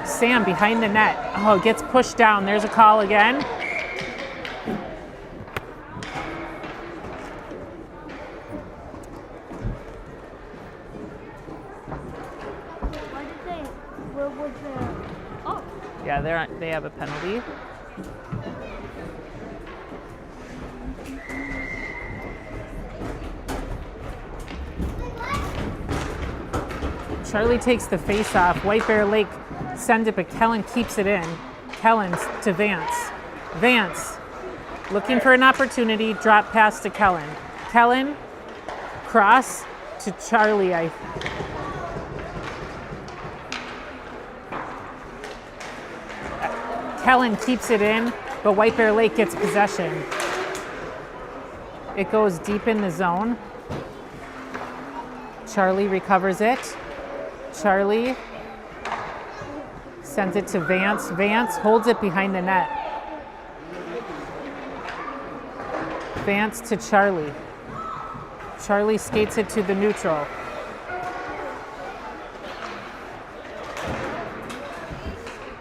Sam behind the net. Oh, gets pushed down. There's a call again. Yeah, they have a penalty. Charlie takes the face off. White Bear Lake sends it, but Kellen keeps it in. Kellen to Vance. Vance looking for an opportunity. Drop pass to Kellen. Kellen cross to Charlie. Kellen keeps it in, but White Bear Lake gets possession. It goes deep in the zone. Charlie recovers it. Charlie sends it to Vance. Vance holds it behind the net. Vance to Charlie. Charlie skates it to the neutral.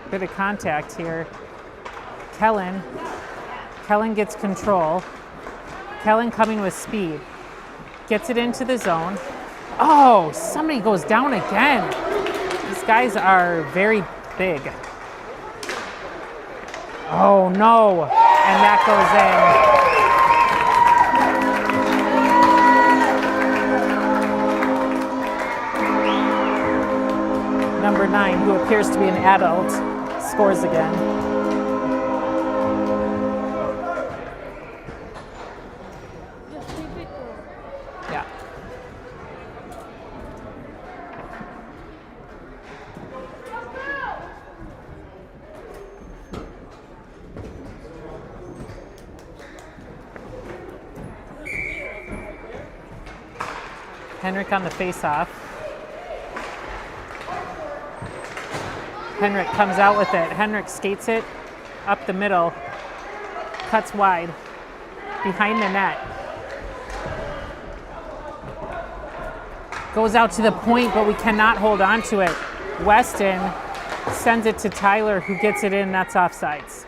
Bit of contact here. Kellen gets control. Kellen coming with speed. Gets it into the zone. Oh, somebody goes down again. These guys are very big. Oh no, and that goes in. Number 9, who appears to be an adult, scores again. Yeah. Henrik on the face-off. Henrik comes out with it. Henrik skates it up the middle, cuts wide, behind the net. Goes out to the point, but we cannot hold on to it. Weston sends it to Tyler, who gets it in. That's offsides.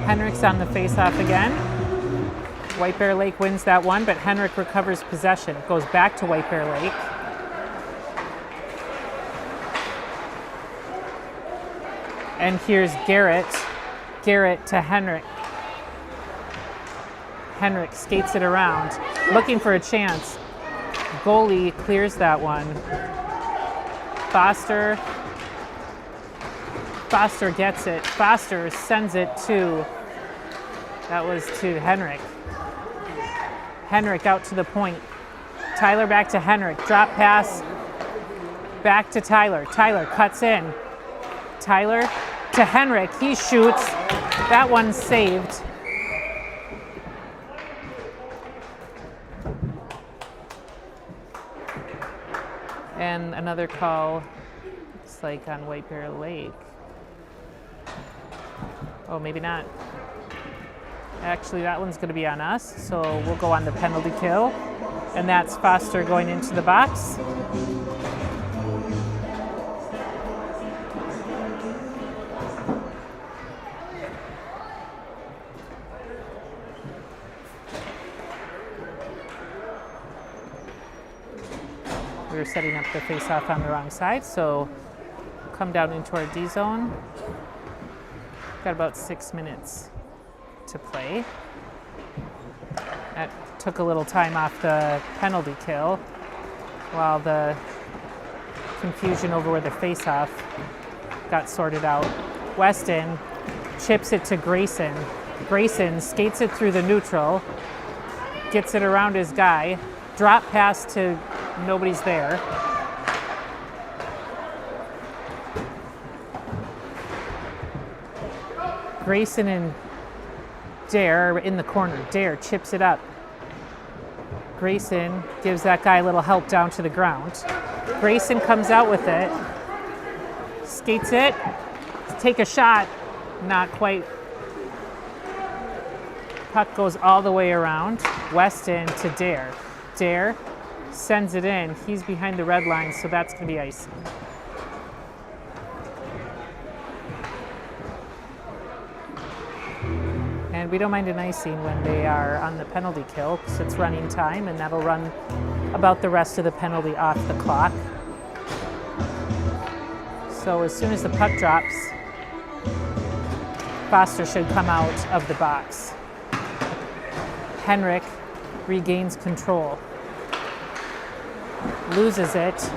Henrik's on the face-off again. White Bear Lake wins that one, but Henrik recovers possession. It goes back to White Bear Lake. And here's Garrett. Garrett to Henrik. Henrik skates it around, looking for a chance. Goalie clears that one. Foster gets it. Foster sends it to, that was to Henrik. Henrik out to the point. Tyler back to Henrik. Drop pass back to Tyler. Tyler cuts in. Tyler to Henrik. He shoots. That one's saved. And another call, looks like on White Bear Lake. Oh, maybe not. Actually, that one's going to be on us, so we'll go on the penalty kill. And that's Foster going into the box. We were setting up the face-off on the wrong side, so come down into our D zone. Got about 6 minutes to play. That took a little time off the penalty kill while the confusion over where the face-off got sorted out. Weston chips it to Grayson. Grayson skates it through the neutral, gets it around his guy, drop pass to nobody's there. Grayson and Dare are in the corner. Dare chips it up. Grayson gives that guy a little help down to the ground. Grayson comes out with it, skates it, take a shot, not quite. Puck goes all the way around. Weston to Dare. Dare sends it in. He's behind the red line, so that's going to be icing. And we don't mind an icing when they are on the penalty kill because it's running time, and that'll run about the rest of the penalty off the clock. So as soon as the puck drops, Foster should come out of the box. Henrik regains control. Loses it.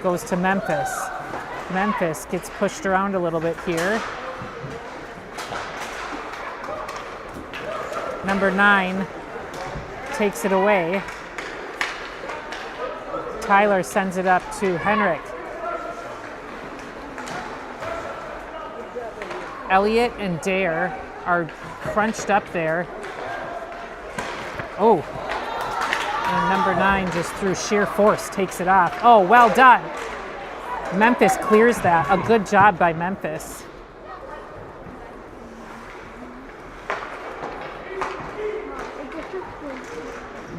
Goes to Memphis. Memphis gets pushed around a little bit here. Number 9 takes it away. Tyler sends it up to Henrik. Elliott and Dare are crunched up there. Oh, and number 9 just through sheer force takes it off. Oh, well done. Memphis clears that. A good job by Memphis.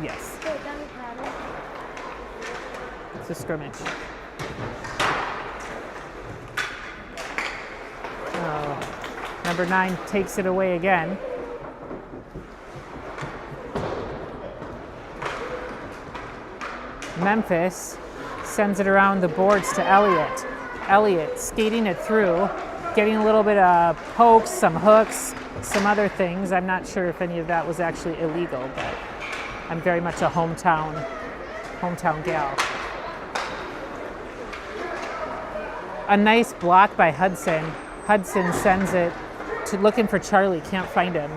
Yes. It's a scrimmage. Oh, number 9 takes it away again. Memphis sends it around the boards to Elliott. Elliott skating it through, getting a little bit of pokes, some hooks, some other things. I'm not sure if any of that was actually illegal, but I'm very much a hometown gal. A nice block by Hudson. Hudson sends it to looking for Charlie, can't find him.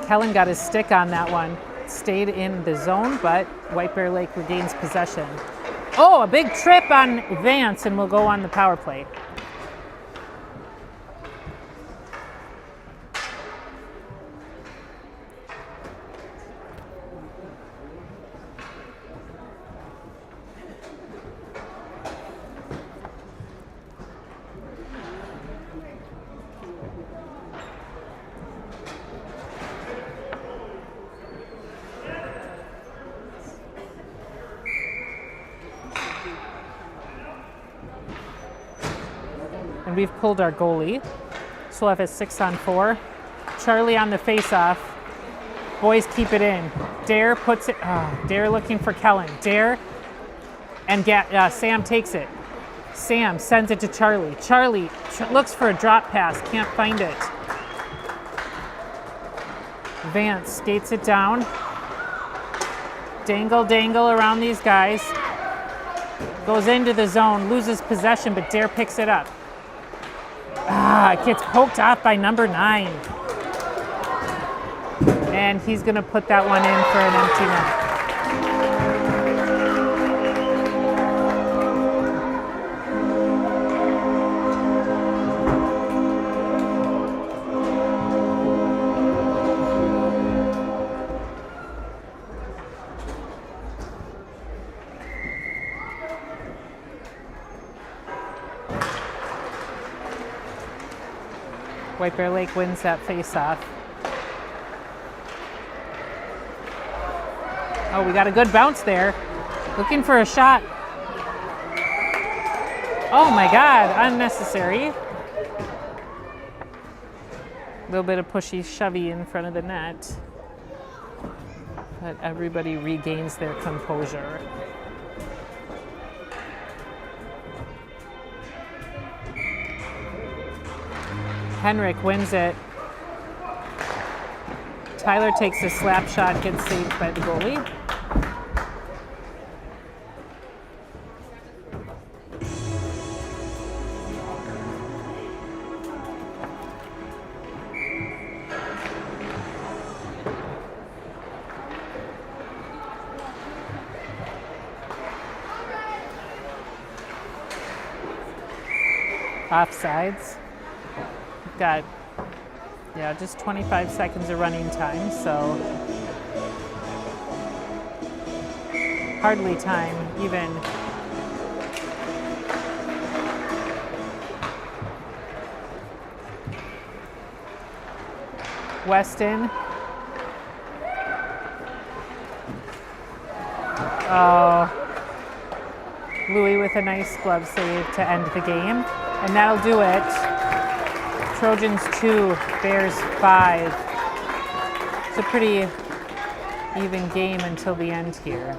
Kellen got his stick on that one. Stayed in the zone, but White Bear Lake regains possession. Oh, a big trip on Vance, and we'll go on the power play. And we've pulled our goalie. So we'll have a 6-on-4. Charlie on the face-off. Boys keep it in. Dare puts it, Dare looking for Kellen. Dare, and Sam takes it. Sam sends it to Charlie. Charlie looks for a drop pass, can't find it. Vance skates it down. Dangle around these guys. Goes into the zone, loses possession, but Dare picks it up. It gets poked off by number 9. And he's going to put that one in for an empty net. White Bear Lake wins that face-off. Oh, we got a good bounce there. Looking for a shot. Oh my God, unnecessary. A little bit of pushy shovey in front of the net. But everybody regains their composure. Henrik wins it. Tyler takes a slap shot, gets saved by the goalie. Offsides. Got Yeah, just 25 seconds of running time, so hardly time even. Weston. Oh, Louis with a nice glove save to end the game. And that'll do it. Trojans 2, Bears 5. It's a pretty even game until the end here.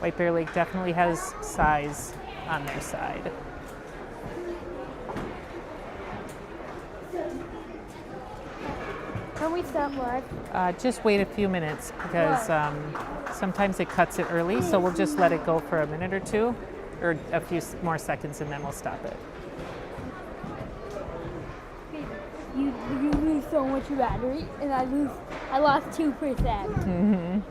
White Bear Lake definitely has size on their side. Can we stop live? Just wait a few minutes because sometimes it cuts it early, so we'll just let it go for a minute or two, or a few more seconds, and then we'll stop it. You lose so much battery, and I lost 2%.